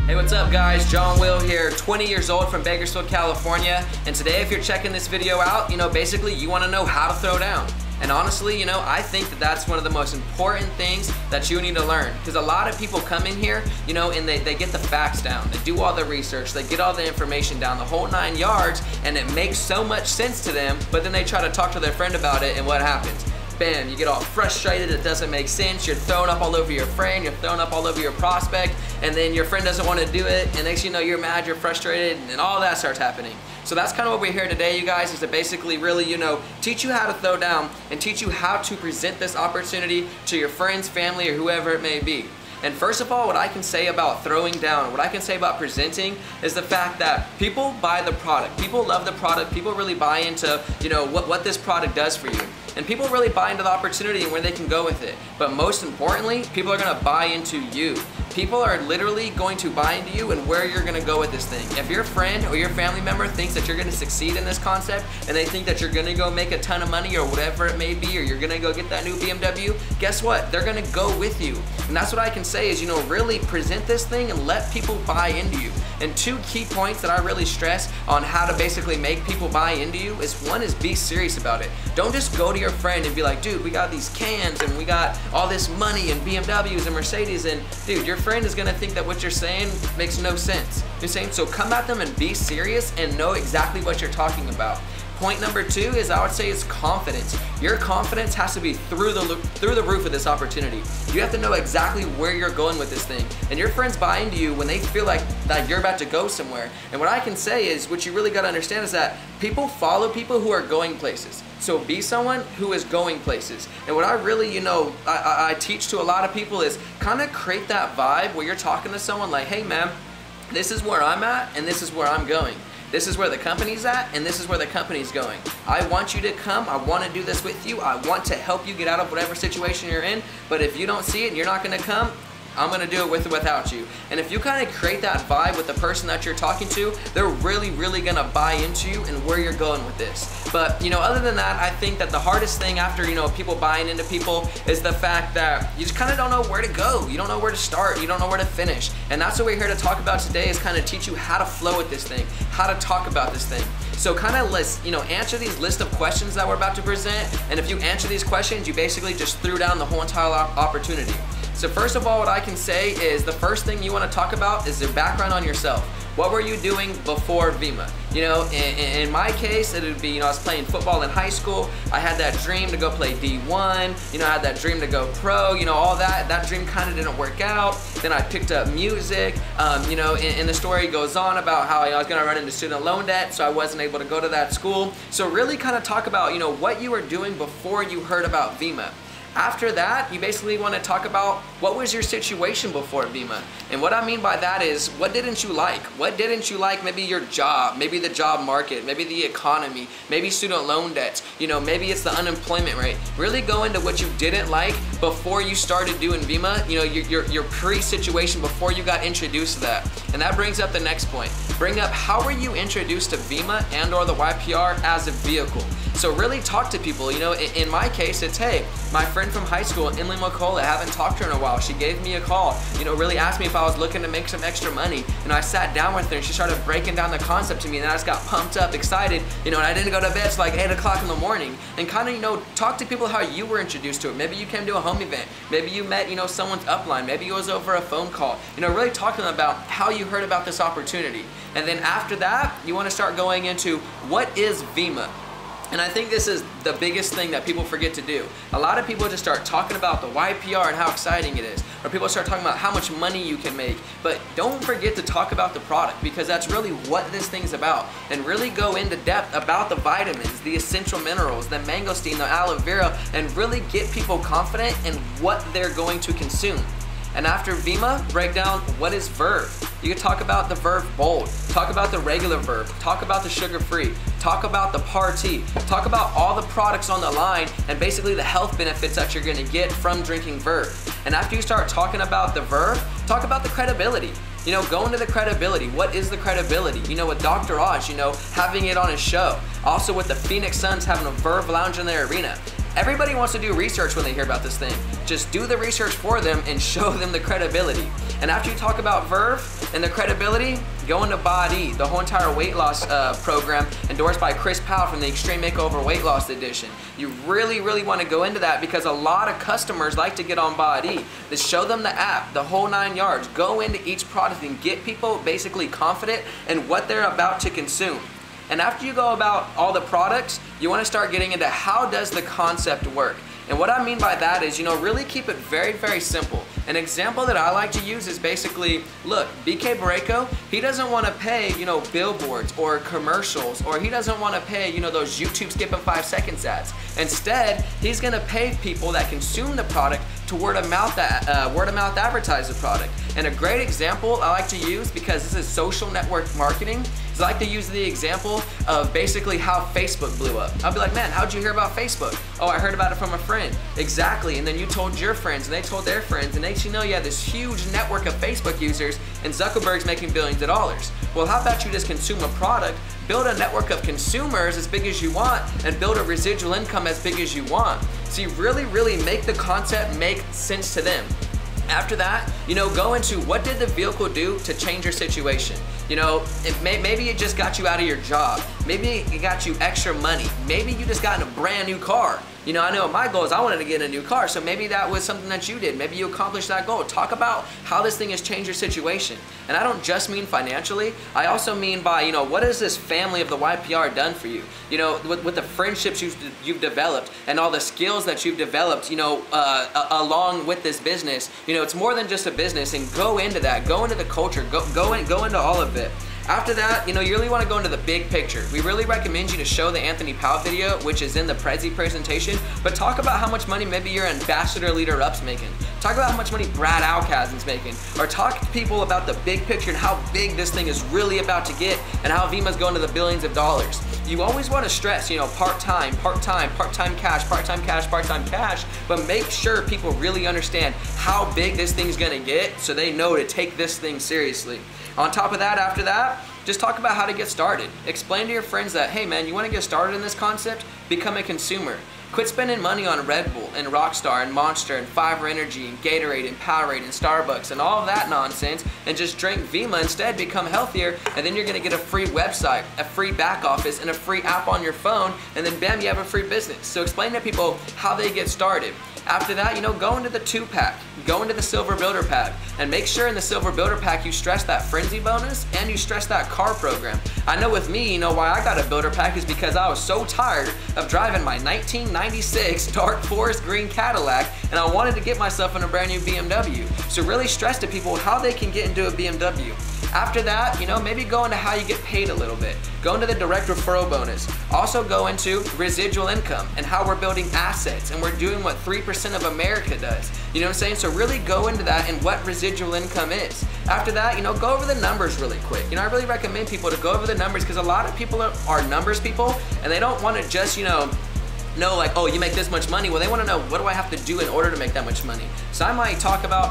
Hey, what's up guys? John Will here, 20 years old from Bakersfield, California. And today if you're checking this video out, basically you want to know how to throw down. And honestly, I think that that's one of the most important things that you need to learn. Because a lot of people come in here, and they get the facts down. They do all the research, they get all the information down, the whole 9 yards, and it makes so much sense to them, but then they try to talk to their friend about it, and what happens? Bam, you get all frustrated, it doesn't make sense, you're throwing up all over your friend, you're throwing up all over your prospect, and then your friend doesn't want to do it, and next you know you're mad, you're frustrated, and all that starts happening. So that's kind of what we're here today, you guys, is to basically really, teach you how to throw down and teach you how to present this opportunity to your friends, family, or whoever it may be. And first of all, what I can say about throwing down, what I can say about presenting is the fact that people buy the product. People love the product. People really buy into, what this product does for you. And people really buy into the opportunity and where they can go with it. But most importantly, people are gonna buy into you. People are literally going to buy into you and where you're gonna go with this thing. If your friend or your family member thinks that you're gonna succeed in this concept and they think that you're gonna go make a ton of money or whatever it may be, or you're gonna go get that new BMW, guess what? They're gonna go with you. And that's what I can say is, really present this thing and let people buy into you. And two key points that I really stress on how to basically make people buy into you is, one is be serious about it. Don't just go to your friend and be like, dude, we got these cans and we got all this money and BMWs and Mercedes, and dude, your friend is gonna think that what you're saying makes no sense. You're saying, so come at them and be serious and know exactly what you're talking about. Point number two is, I would say, is confidence. Your confidence has to be through the roof of this opportunity. You have to know exactly where you're going with this thing. And your friends buy into you when they feel like that you're about to go somewhere. And what I can say is, what you really got to understand is that people follow people who are going places. So be someone who is going places. And what I really, I teach to a lot of people is kind of create that vibe where you're talking to someone like, hey man, this is where I'm at and this is where I'm going. This is where the company's at, and this is where the company's going. I want you to come, I want to do this with you, I want to help you get out of whatever situation you're in, but if you don't see it and you're not going to come, I'm gonna do it with or without you. And if you kind of create that vibe with the person that you're talking to, they're really, really gonna buy into you and where you're going with this. But, other than that, I think that the hardest thing after, people buying into people is the fact that you just kind of don't know where to go. You don't know where to start. You don't know where to finish. And that's what we're here to talk about today, is kind of teach you how to flow with this thing, how to talk about this thing. So kind of answer these list of questions that we're about to present. And if you answer these questions, you basically just threw down the whole entire opportunity. So first of all, what I can say is the first thing you want to talk about is your background on yourself. What were you doing before Vima? In my case, it would be, I was playing football in high school. I had that dream to go play D1. I had that dream to go pro. All that. That dream kind of didn't work out. Then I picked up music. And the story goes on about how I was going to run into student loan debt, so I wasn't able to go to that school. So really kind of talk about, what you were doing before you heard about Vima. After that, you basically want to talk about what was your situation before Vima. And what I mean by that is, what didn't you like? What didn't you like? Maybe your job, maybe the job market, maybe the economy, maybe student loan debts, maybe it's the unemployment rate. Really go into what you didn't like before you started doing Vima, your pre-situation before you got introduced to that. And that brings up the next point. Bring up, how were you introduced to Vima and or the YPR as a vehicle? So really talk to people. In my case, it's, hey, my friend from high school, Inley McCullough, I haven't talked to her in a while. She gave me a call, really asked me if I was looking to make some extra money. I sat down with her and she started breaking down the concept to me, and then I just got pumped up, excited, and I didn't go to bed till like 8 o'clock in the morning. And kind of, talk to people how you were introduced to it. Maybe you came to a home event. Maybe you met, someone's upline. Maybe it was over a phone call. Really talk to them about how you heard about this opportunity. And then after that, you want to start going into, what is Vima? And I think this is the biggest thing that people forget to do. A lot of people just start talking about the YPR and how exciting it is. Or people start talking about how much money you can make. But don't forget to talk about the product, because that's really what this thing's about. And really go into depth about the vitamins, the essential minerals, the mangosteen, the aloe vera, and really get people confident in what they're going to consume. And after Vima, break down what is Verve. You can talk about the Verve Bold, talk about the regular Verve, talk about the sugar-free, talk about the party, talk about all the products on the line and basically the health benefits that you're gonna get from drinking Verve. And after you start talking about the Verve, talk about the credibility. Go into the credibility. What is the credibility? With Dr. Oz, having it on his show. Also with the Phoenix Suns having a Verve lounge in their arena. Everybody wants to do research when they hear about this thing. Just do the research for them and show them the credibility. And after you talk about Verve and the credibility, go into BODY, the whole entire weight loss program endorsed by Chris Powell from the Extreme Makeover Weight Loss Edition. You really, really want to go into that because a lot of customers like to get on BODY. Just show them the app, the whole 9 yards. Go into each product and get people basically confident in what they're about to consume. And after you go about all the products, you want to start getting into how does the concept work. And what I mean by that is, really keep it very, very simple. An example that I like to use is basically, look, BK Barreco, he doesn't want to pay, billboards or commercials, or he doesn't want to pay, those YouTube skip in 5 seconds ads. Instead, he's going to pay people that consume the product to word of mouth advertise the product. And a great example I like to use, because this is social network marketing, is I like to use the example of basically how Facebook blew up. I'll be like, man, how'd you hear about Facebook? Oh, I heard about it from a friend. Exactly, and then you told your friends, and they told their friends, and next you know you have this huge network of Facebook users, and Zuckerberg's making billions of dollars. Well, how about you just consume a product, build a network of consumers as big as you want, and build a residual income as big as you want. So you really, really make the concept make sense to them. After that, go into what did the vehicle do to change your situation. Maybe it just got you out of your job. Maybe it got you extra money. Maybe you just got in a brand new car. I know my goal is I wanted to get a new car, so maybe that was something that you did. Maybe you accomplished that goal. Talk about how this thing has changed your situation. And I don't just mean financially. I also mean by, what has this family of the YPR done for you? With the friendships you've developed and all the skills that you've developed, along with this business. It's more than just a business, and go into that. Go into the culture. Go into all of it. After that, you really want to go into the big picture. We really recommend you to show the Anthony Powell video, which is in the Prezi presentation, but talk about how much money maybe your ambassador leader up's making. Talk about how much money Brad Alkazin's making, or talk to people about the big picture and how big this thing is really about to get, and how Vima's going to the billions of dollars. You always want to stress, part-time, part-time, part-time cash, part-time cash, part-time cash, but make sure people really understand how big this thing's gonna get so they know to take this thing seriously. On top of that, after that, just talk about how to get started. Explain to your friends that, hey man, you want to get started in this concept? Become a consumer. Quit spending money on Red Bull and Rockstar and Monster and Fiber Energy and Gatorade and Powerade and Starbucks and all of that nonsense, and just drink Vima instead. Become healthier, and then you're going to get a free website, a free back office, and a free app on your phone, and then bam, you have a free business. So explain to people how they get started. After that, go into the 2-pack, go into the Silver Builder Pack, and make sure in the Silver Builder Pack you stress that frenzy bonus and you stress that car program. I know with me, why I got a Builder Pack is because I was so tired of driving my 1996 dark forest green Cadillac, and I wanted to get myself in a brand new BMW. So really stress to people how they can get into a BMW. After that, maybe go into how you get paid a little bit. Go into the direct referral bonus. Also go into residual income and how we're building assets, and we're doing what 3% of America does. You know what I'm saying? So really go into that and what residual income is. After that, go over the numbers really quick. I really recommend people to go over the numbers, because a lot of people are numbers people, and they don't want to just, know like, oh, you make this much money. Well, they want to know, what do I have to do in order to make that much money? So I might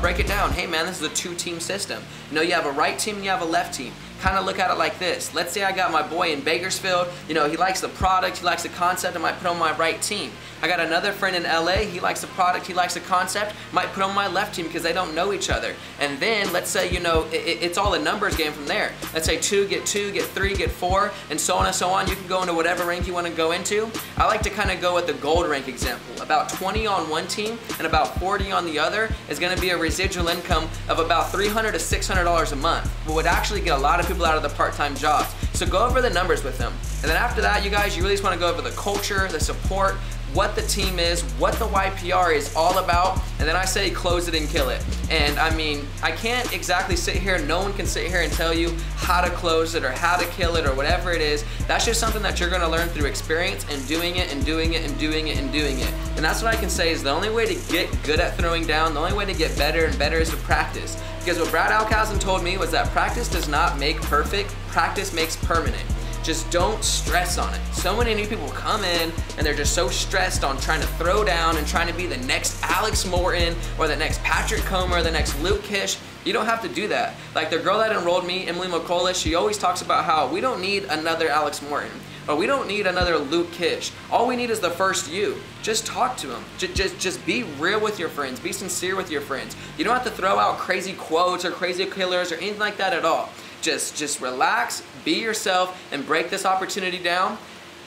break it down. Hey man, this is a 2-team system. You have a right team and you have a left team. Kind of look at it like this. Let's say I got my boy in Bakersfield. He likes the product, he likes the concept, I might put on my right team. I got another friend in LA, he likes the product, he likes the concept, might put on my left team because they don't know each other. And then let's say, it's all a numbers game from there. Let's say 2 get 2, get 3, get 4, and so on and so on. You can go into whatever rank you want to go into. I like to kind of go with the gold rank example. About 20 on one team and about 40 on the other is going to be a residual income of about $300 to $600 a month, but would actually get a lot of people out of the part-time jobs. So go over the numbers with them. And then after that, you guys, you really just want to go over the culture, the support, what the team is, what the YPR is all about, and then I say close it and kill it. And I mean, I can't exactly sit here, no one can sit here and tell you how to close it or how to kill it or whatever it is. That's just something that you're gonna learn through experience and doing it and doing it and doing it and doing it. And that's what I can say is the only way to get good at throwing down, the only way to get better and better is to practice. Because what Brad Alkazin told me was that practice does not make perfect, practice makes permanent. Just don't stress on it. So many new people come in and they're just so stressed on trying to throw down and trying to be the next Alex Morton or the next Patrick Comer or the next Luke Kish. You don't have to do that. Like the girl that enrolled me, Emily McCullough, she always talks about how we don't need another Alex Morton. But we don't need another Luke Kish. All we need is the first you. Just talk to them. Just be real with your friends. Be sincere with your friends. You don't have to throw out crazy quotes or crazy killers or anything like that at all. Just relax, be yourself, and break this opportunity down,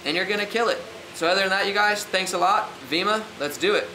and you're gonna kill it. So other than that, you guys, thanks a lot. Vima, let's do it.